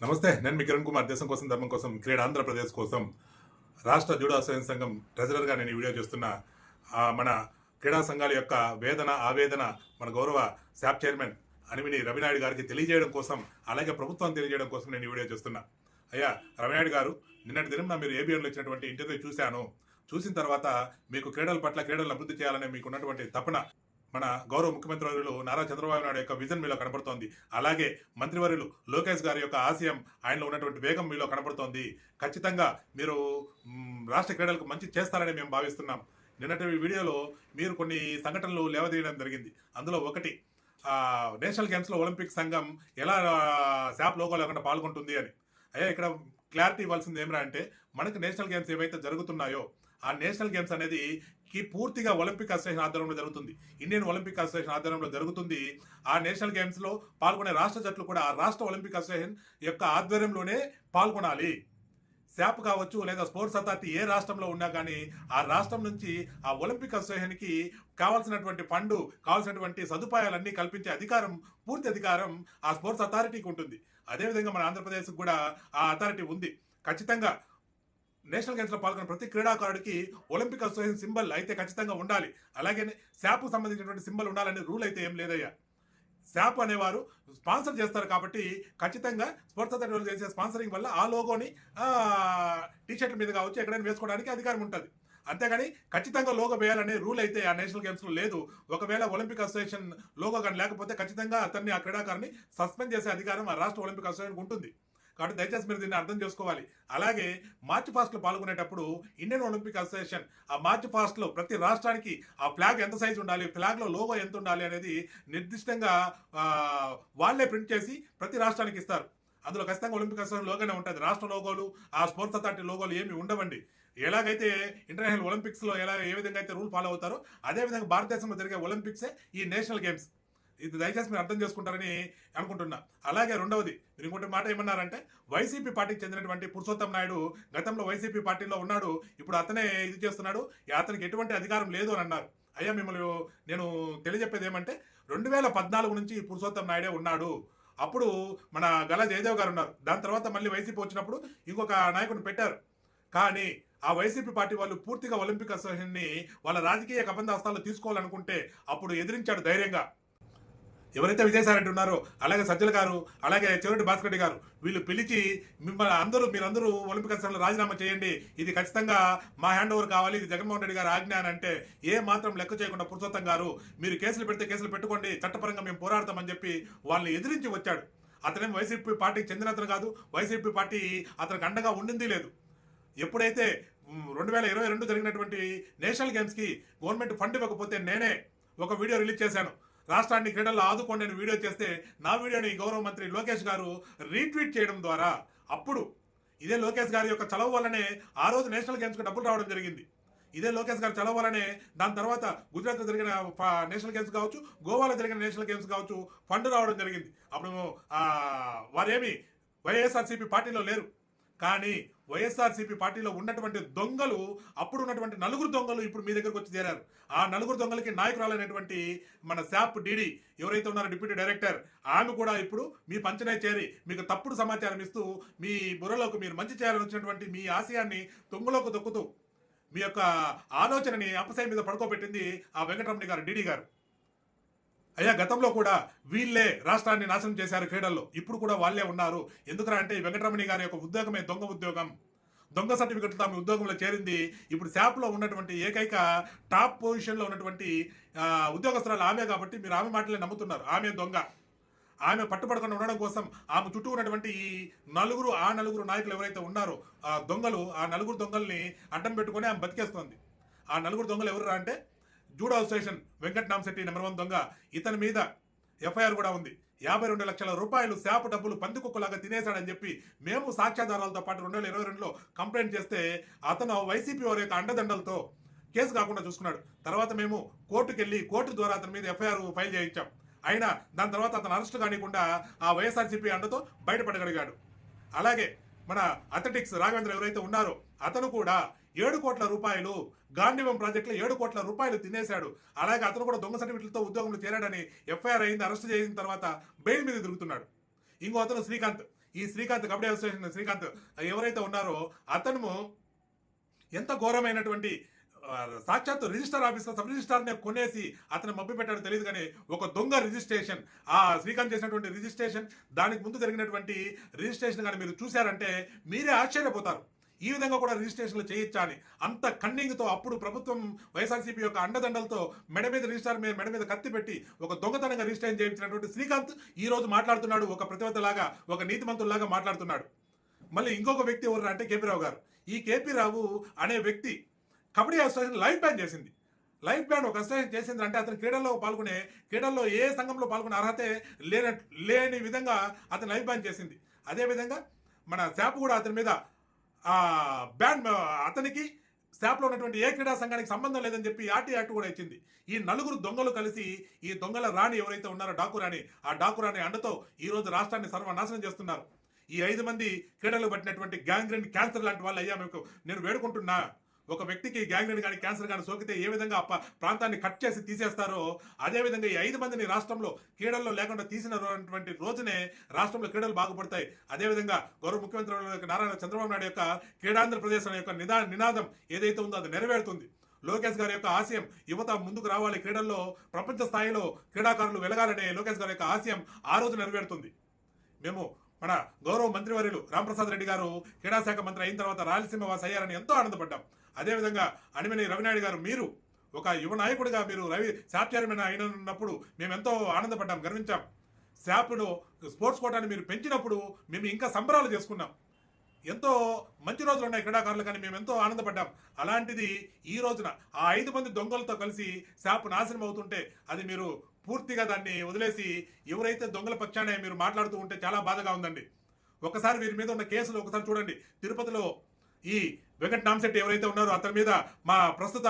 నమస్తే, నేను మీ కిరణ్ కుమార్. దేశం కోసం, ధర్మం కోసం, క్రీడ ఆంధ్రప్రదేశ్ కోసం రాష్ట్ర జూడో అసోసియేషన్ సంఘం ట్రెజరర్గా నేను ఈ వీడియో చేస్తున్నా. మన క్రీడా సంఘాల యొక్క వేదన, ఆవేదన మన గౌరవ శాప్ చైర్మన్ అనిమిని రవినాయుడు గారికి తెలియజేయడం కోసం, అలాగే ప్రభుత్వం తెలియజేయడం కోసం నేను ఈ వీడియో చేస్తున్నా. అయ్యా రవినాయుడు గారు, నిన్నటి దినం మీరు ఏబిఎన్లో ఇచ్చినటువంటి ఇంటర్వ్యూ చూశాను. చూసిన తర్వాత మీకు క్రీడల పట్ల, క్రీడలను అభివృద్ధి చేయాలనే మీకు ఉన్నటువంటి తపన మన గౌరవ ముఖ్యమంత్రి వర్యులు నారా చంద్రబాబు నాయుడు యొక్క విజన్ మీలో కనబడుతోంది. అలాగే మంత్రివర్యులు లోకేష్ గారి యొక్క ఆశయం, ఆయనలో ఉన్నటువంటి వేగం మీలో కనబడుతోంది. ఖచ్చితంగా మీరు రాష్ట్ర క్రీడలకు మంచి చేస్తారని మేము భావిస్తున్నాం. నిన్నటి వీడియోలో మీరు కొన్ని సంఘటనలు లేవదీయడం జరిగింది. అందులో ఒకటి, నేషనల్ గేమ్స్లో ఒలింపిక్ సంఘం ఎలా శాప్ లోగో లేకుండా పాల్గొంటుంది అని. అయ్యా, ఇక్కడ క్లారిటీ ఇవ్వాల్సింది ఏమిరా అంటే, మనకు నేషనల్ గేమ్స్ ఏవైతే జరుగుతున్నాయో ఆ నేషనల్ గేమ్స్ అనేది పూర్తిగా ఒలింపిక్ అసోసియేషన్ ఆధ్వర్యంలో జరుగుతుంది. ఇండియన్ ఒలింపిక్ అసోసియేషన్ ఆధ్వర్యంలో జరుగుతుంది. ఆ నేషనల్ గేమ్స్ లో పాల్గొనే రాష్ట్ర జట్లు కూడా ఆ రాష్ట్ర ఒలింపిక్ అసోసియేషన్ యొక్క ఆధ్వర్యంలోనే పాల్గొనాలి. శాప్ కావచ్చు లేదా స్పోర్ట్స్ అథారిటీ ఏ రాష్ట్రంలో ఉన్నా కానీ ఆ రాష్ట్రం నుంచి ఆ ఒలింపిక్ అసోసియేషన్కి కావాల్సినటువంటి ఫండ్, కావాల్సినటువంటి సదుపాయాలన్నీ కల్పించే అధికారం, పూర్తి అధికారం ఆ స్పోర్ట్స్ అథారిటీకి ఉంటుంది. అదేవిధంగా మన ఆంధ్రప్రదేశ్కి కూడా ఆ అథారిటీ ఉంది. ఖచ్చితంగా నేషనల్ గేమ్స్ లో పాల్గొన్న ప్రతి క్రీడాకారుడికి ఒలింపిక్ అసోసియేషన్ సింబల్ అయితే ఖచ్చితంగా ఉండాలి. అలాగే శాప్ సంబంధించినటువంటి సింబల్ ఉండాలనే రూల్ అయితే ఏం లేదయ్యా. శాప్ అనేవారు స్పాన్సర్ చేస్తారు కాబట్టి ఖచ్చితంగా స్పోర్ట్స్ అథారిటీ వాళ్ళు చేసే స్పాన్సరింగ్ వల్ల ఆ లోగోని టీషర్ట్ మీద కావచ్చు ఎక్కడైనా వేసుకోవడానికి అధికారం ఉంటుంది. అంతేగాని ఖచ్చితంగా లోగో వేయాలనే రూల్ అయితే ఆ నేషనల్ గేమ్స్ లో లేదు. ఒకవేళ ఒలింపిక్ అసోసియేషన్ లోగో కానీ లేకపోతే ఖచ్చితంగా అతన్ని, ఆ క్రీడాకారుని సస్పెండ్ చేసే అధికారం ఆ రాష్ట్ర ఒలింపిక్ అసోసియేషన్ ఉంటుంది. కాబట్టి దయచేసి మీరు దీన్ని అర్థం చేసుకోవాలి. అలాగే మార్చ్ పాస్ట్ లో పాల్గొనేటప్పుడు ఇండియన్ ఒలింపిక్ అసోసియేషన్ ఆ మార్చ్ పాస్ట్ లో ప్రతి రాష్ట్రానికి ఆ ఫ్లాగ్ ఎంత సైజు ఉండాలి, ఫ్లాగ్ లో లోగో ఎంత ఉండాలి అనేది నిర్దిష్టంగా వాళ్ళే ప్రింట్ చేసి ప్రతి రాష్ట్రానికి ఇస్తారు. అందులో ఖచ్చితంగా ఒలింపిక్ అసోసియేషన్ లోగోనే ఉంటుంది. రాష్ట్ర లోగోలు, ఆ స్పోర్ట్స్ అథారిటీ లోగోలు ఏమి ఉండవండి. ఎలాగైతే ఇంటర్నేషనల్ ఒలింపిక్స్ లో ఏ విధంగా అయితే రూల్ ఫాలో అవుతారో అదే విధంగా భారతదేశంలో జరిగే ఒలింపిక్సే ఈ నేషనల్ గేమ్స్. ఇది దయచేసి మీరు అర్థం చేసుకుంటారని అనుకుంటున్నా. అలాగే రెండవది, మీరు ఇంకోటి మాట ఏమన్నారంటే, వైసీపీ పార్టీకి చెందినటువంటి పురుషోత్తం నాయుడు గతంలో వైసీపీ పార్టీలో ఉన్నాడు, ఇప్పుడు అతనే ఇది చేస్తున్నాడు, అతనికి ఎటువంటి అధికారం లేదు అని అన్నారు. అయ్యా, మిమ్మల్ని నేను తెలియజెప్పేది ఏమంటే, 2014 నుంచి పురుషోత్తం నాయుడే ఉన్నాడు. అప్పుడు మన గల జయదేవ్ గారు ఉన్నారు. దాని తర్వాత మళ్ళీ వైసీపీ వచ్చినప్పుడు ఇంకొక నాయకుడిని పెట్టారు. కానీ ఆ వైసీపీ పార్టీ వాళ్ళు పూర్తిగా ఒలింపిక్ అసోసియేషన్ని వాళ్ళ రాజకీయ కబంధ హస్తాల్లో తీసుకోవాలనుకుంటే అప్పుడు ఎదిరించాడు ధైర్యంగా. ఎవరైతే విజయసాయి ఉన్నారో, అలాగే సజ్జల గారు, అలాగే చెవిరెడ్డి భాస్కర్ రెడ్డి గారు, వీళ్ళు పిలిచి మీరందరూ ఒలింపిక్ అసోసియేషన్లో రాజీనామా చేయండి, ఇది ఖచ్చితంగా మా హ్యాండ్ ఓవర్ కావాలి, ఇది జగన్మోహన్ రెడ్డి గారు ఆజ్ఞ అని అంటే ఏ మాత్రం లెక్క చేయకుండా పురుషోత్తం గారు, మీరు కేసులు పెడితే కేసులు పెట్టుకోండి, చట్టపరంగా మేము పోరాడతామని చెప్పి వాళ్ళని ఎదిరించి వచ్చాడు. అతనేం వైసీపీ పార్టీకి చెందిన అతను కాదు, వైసీపీ పార్టీ అతనికి అండగా ఉండింది లేదు. ఎప్పుడైతే 2022 జరిగినటువంటి నేషనల్ గేమ్స్కి గవర్నమెంట్ ఫండ్ ఇవ్వకపోతే నేనే ఒక వీడియో రిలీజ్ చేశాను. రాష్ట్రాన్ని క్రీడల్లో ఆదుకోండి అని వీడియో చేస్తే నా వీడియోని గౌరవ మంత్రి లోకేష్ గారు రీట్వీట్ చేయడం ద్వారా, అప్పుడు ఇదే లోకేష్ గారి యొక్క చలవ వల్లనే ఆ రోజు నేషనల్ గేమ్స్కి డబ్బులు రావడం జరిగింది. ఇదే లోకేష్ గారి చలవ వల్లనే దాని తర్వాత గుజరాత్లో జరిగిన నేషనల్ గేమ్స్ కావచ్చు, గోవాలో జరిగిన నేషనల్ గేమ్స్ కావచ్చు, ఫండ్ రావడం జరిగింది. అప్పుడు వారేమి వైఎస్ఆర్సీపీ పార్టీలో లేరు. కానీ వైఎస్ఆర్సీపీ పార్టీలో ఉన్నటువంటి దొంగలు, అప్పుడు ఉన్నటువంటి 4 దొంగలు ఇప్పుడు మీ దగ్గరకు వచ్చి చేరారు. ఆ 4 దొంగలకి నాయకురాలైనటువంటి మన శాప్ డీడీ ఎవరైతే ఉన్నారో డిప్యూటీ డైరెక్టర్, ఆమె కూడా ఇప్పుడు మీ పంచనే చేరి మీకు తప్పుడు సమాచారం ఇస్తూ మీ బుర్రలోకి మీరు మంచి చేయాలని వచ్చినటువంటి మీ ఆశయాన్ని తొంగలోకి తొక్కుతూ మీ యొక్క ఆలోచనని అపసయ మీద పడుకోబెట్టింది ఆ వెంకటరమణి గారు, డీడీ గారు. అయ్యా, గతంలో కూడా వీళ్ళే రాష్ట్రాన్ని నాశనం చేశారు క్రీడల్లో, ఇప్పుడు కూడా వాళ్ళే ఉన్నారు. ఎందుకంటే అంటే వెంకటరమణి గారి యొక్క ఉద్యోగమే దొంగ ఉద్యోగం. దొంగ సర్టిఫికెట్ ఆమె ఉద్యోగంలో చేరింది. ఇప్పుడు శాప్లో ఉన్నటువంటి ఏకైక టాప్ పొజిషన్లో ఉన్నటువంటి ఉద్యోగస్తురాలు ఆమె కాబట్టి మీరు ఆమె మాటలే నమ్ముతున్నారు. ఆమె దొంగ. ఆమె పట్టుబడకుండా ఉండడం కోసం ఆమె చుట్టూ ఉన్నటువంటి ఈ నలుగురు నాయకులు ఎవరైతే ఉన్నారో ఆ దొంగలు, ఆ 4 దొంగల్ని అడ్డం పెట్టుకుని ఆమె బతికేస్తోంది. ఆ 4 దొంగలు ఎవరు అంటే, judo association Venkat Namashetti number 1 దొంగ, ఇతని మీద ఎఫ్ఐఆర్ కూడా ఉంది. 52 లక్షల రూపాయలు శాప్ డబ్బులు పందికొక్కులాగా తినేశాడని చెప్పి మేము సాక్ష్యాధారాలతో పాటు 2022లో కంప్లైంట్ చేస్తే అతను వైసీపీ వారి యొక్క అండదండలతో కేసు కాకుండా చూసుకున్నాడు. తర్వాత మేము కోర్టుకెళ్ళి కోర్టు ద్వారా అతని మీద ఎఫ్ఐఆర్ ఫైల్ చేయించాం. అయినా దాని తర్వాత అతను అరెస్ట్ కానికుండా ఆ వైఎస్ఆర్సీపీ అండతో బయటపడగలిగాడు. అలాగే మన అథ్లెటిక్స్ రాఘవేంద్ర ఎవరైతే ఉన్నారో అతను కూడా 7 కోట్ల రూపాయలు గాంధీవం ప్రాజెక్టులో 7 కోట్ల రూపాయలు తినేశాడు. అలాగే అతను కూడా దొంగ సర్టిఫికెట్లతో ఉద్యోగంలో చేరాడని ఎఫ్ఐఆర్ అయింది. అరెస్ట్ చేసిన తర్వాత బెయిల్ మీద తిరుగుతున్నాడు. ఇంకో అతను శ్రీకాంత్, ఈ శ్రీకాంత్ కబడ్డీ అసోసియేషన్ శ్రీకాంత్ ఎవరైతే ఉన్నారో అతను ఎంత ఘోరమైనటువంటి సాక్షాత్తు రిజిస్టర్ ఆఫీసర్ సబ్ రిజిస్టార్నే కొనేసి అతను మభ్య పెట్టాడో తెలియదు కానీ ఒక దొంగ రిజిస్ట్రేషన్ ఆ శ్రీకాంత్ చేసినటువంటి రిజిస్ట్రేషన్ దానికి ముందు జరిగినటువంటి రిజిస్ట్రేషన్ కానీ మీరు చూశారంటే మీరే ఆశ్చర్యపోతారు. ఈ విధంగా కూడా రిజిస్ట్రేషన్లు చేయొచ్చా అని అంత కన్నింగ్తో అప్పుడు ప్రభుత్వం వైఎస్ఆర్సీపీ యొక్క అండదండలతో మెడ మీద రిజిస్టార్ మీద మెడ మీద కత్తి పెట్టి ఒక దొంగతనంగా రిజిస్ట్రేషన్ చేయించినటువంటి శ్రీకాంత్ ఈ రోజు మాట్లాడుతున్నాడు, ఒక ప్రతివతలాగా ఒక నీతిమంతుల్లాగా మాట్లాడుతున్నాడు. మళ్ళీ ఇంకొక వ్యక్తి ఎవరు అంటే కేపీ రావు గారు. ఈ కేపీ రావు అనే వ్యక్తి కబడ్డీ అసోసియేషన్ లైఫ్ బ్యాన్ చేసింది. లైఫ్ బ్యాన్ ఒక అసోసియేషన్ చేసింది అంటే అతను క్రీడల్లో ఏ సంఘంలో పాల్గొనే అర్హతే లేని విధంగా అతను లైఫ్ బ్యాన్ చేసింది. అదేవిధంగా మన శాప్ కూడా అతని మీద బ్యాన్ అతనికి శాప్లో ఉన్నటువంటి ఏ క్రీడా సంఘానికి సంబంధం లేదని చెప్పి ఆర్టీ యాక్ట్ కూడా ఇచ్చింది. ఈ నలుగురు దొంగలు కలిసి ఈ దొంగల రాణి ఎవరైతే ఉన్నారో డాకు రాణి, ఆ డాకు రాణి అండతో ఈ రోజు రాష్ట్రాన్ని సర్వనాశనం చేస్తున్నారు. ఈ 5 మంది క్రీడలు పట్టినటువంటి గ్యాంగ్రీన్ క్యాన్సర్ లాంటి వాళ్ళు అయ్యా మీకు నేను వేడుకుంటున్నా. ఒక వ్యక్తికి గ్యాంగ్రీన్ కానీ క్యాన్సర్ కానీ సోకితే ఏ విధంగా ప్రాంతాన్ని కట్ చేసి తీసేస్తారో అదేవిధంగా ఈ 5 మందిని రాష్ట్రంలో క్రీడల్లో లేకుండా తీసినటువంటి రోజునే రాష్ట్రంలో క్రీడలు బాగుపడతాయి. అదేవిధంగా గౌరవ ముఖ్యమంత్రి నారాయణ చంద్రబాబు నాయుడు యొక్క క్రీడాంధ్రప్రదేశ్ యొక్క నినాదం ఏదైతే ఉందో అది నెరవేరుతుంది. లోకేష్ గారి యొక్క ఆశయం యువత ముందుకు రావాలి, క్రీడల్లో ప్రపంచ స్థాయిలో క్రీడాకారులు వెలగాలనే లోకేష్ గారి యొక్క ఆశయం ఆ రోజు నెరవేరుతుంది. మేము మన గౌరవ మంత్రివర్యులు రాంప్రసాద్ రెడ్డి గారు క్రీడాశాఖ మంత్రి అయిన తర్వాత రాయలసీమ వాసి అయ్యారని ఎంతో ఆనందపడ్డాం. అదేవిధంగా అనిమిని రవినాయుడు గారు మీరు ఒక యువ నాయకుడిగా మీరు శాప్ చైర్మన్ అయినప్పుడు మేము ఎంతో ఆనందపడ్డాం, గర్వించాం. శాప్ను స్పోర్ట్స్ కోటాని మీరు పెంచినప్పుడు మేము ఇంకా సంబరాలు చేసుకున్నాం. ఎంతో మంచి రోజులు ఉన్నాయి క్రీడాకారులు కానీ మేము ఎంతో ఆనందపడ్డాం. అలాంటిది ఈ రోజున ఆ 5 మంది దొంగలతో కలిసి శాప్ నాశనం అవుతుంటే అది మీరు పూర్తిగా దాన్ని వదిలేసి ఎవరైతే దొంగల పక్షానే మీరు మాట్లాడుతూ ఉంటే చాలా బాధగా ఉందండి. ఒకసారి వీరి మీద ఉన్న కేసులు ఒకసారి చూడండి. తిరుపతిలో ఈ వెంకట్ నామశెట్టి ఎవరైతే ఉన్నారో అతని మీద మా ప్రస్తుత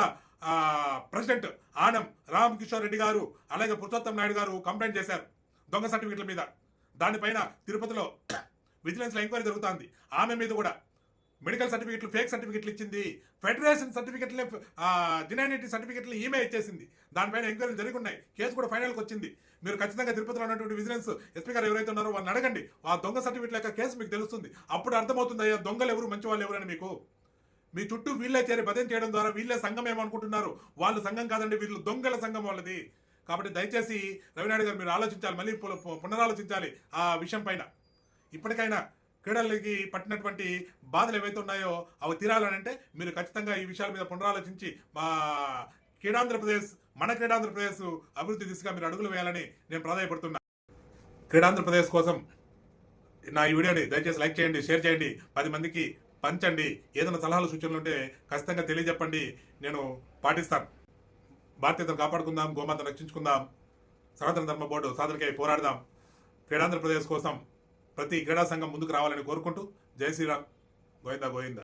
ప్రెసిడెంట్ ఆనం రామ్ కిషోర్ రెడ్డి గారు అలాగే పురుషోత్తం నాయుడు గారు కంప్లైంట్ చేశారు దొంగ సర్టిఫికెట్ల మీద. దానిపైన తిరుపతిలో విజిలెన్స్ లో ఎంక్వైరీ జరుగుతుంది. ఆమె మీద కూడా మెడికల్ సర్టిఫికెట్లు ఫేక్ సర్టిఫికెట్లు ఇచ్చింది, ఫెడరేషన్ సర్టిఫికెట్లే జినానిటీ సర్టిఫికెట్లు ఈమె ఇచ్చేసింది. దానిపైన ఎంక్వైరీలు జరిగి ఉన్నాయి, కేసు కూడా ఫైనల్కి వచ్చింది. మీరు ఖచ్చితంగా తిరుపతిలో ఉన్నటువంటి విజిలెన్స్ ఎస్పీ గారు ఎవరైతే ఉన్నారో వాళ్ళని అడగండి, ఆ దొంగ సర్టిఫికెట్ల యొక్క కేసు మీకు తెలుస్తుంది. అప్పుడు అర్థమవుతుంది అయ్యా దొంగలు ఎవరు మంచి వాళ్ళు ఎవరని మీకు. మీ చుట్టూ వీళ్ళే చేరి భజన చేయడం ద్వారా వీళ్ళే సంఘం ఏమనుకుంటున్నారు, వాళ్ళు సంఘం కాదండి, వీళ్ళు దొంగల సంఘం వాళ్ళది. కాబట్టి దయచేసి రవినాయుడు గారు మీరు ఆలోచించాలి, మళ్ళీ పునరాలోచించాలి ఆ విషయం పైన. ఇప్పటికైనా క్రీడలకి పట్టినటువంటి బాధలు ఏవైతే ఉన్నాయో అవి తీరాలనంటే మీరు ఖచ్చితంగా ఈ విషయాల మీద పునరాలోచించి మా క్రీడాంధ్రప్రదేశ్ మన క్రీడాంధ్రప్రదేశ్ అభివృద్ధి దిశగా మీరు అడుగులు వేయాలని నేను ప్రాధాన్యపడుతున్నా. క్రీడాంధ్రప్రదేశ్ కోసం నా ఈ వీడియోని దయచేసి లైక్ చేయండి, షేర్ చేయండి, 10 మందికి పంచండి. ఏదైనా సలహాలు సూచనలు ఉంటే ఖచ్చితంగా తెలియజెప్పండి, నేను పాటిస్తాను. భారతీయతను కాపాడుకుందాం, గోమాతను రక్షించుకుందాం, సనాతన ధర్మ బోర్డు సాధనకై పోరాడదాం. క్రీడాంధ్రప్రదేశ్ కోసం ప్రతి క్రీడా సంఘం ముందుకు రావాలని కోరుకుంటూ జై శ్రీరామ్, గోవిందా గోవిందా.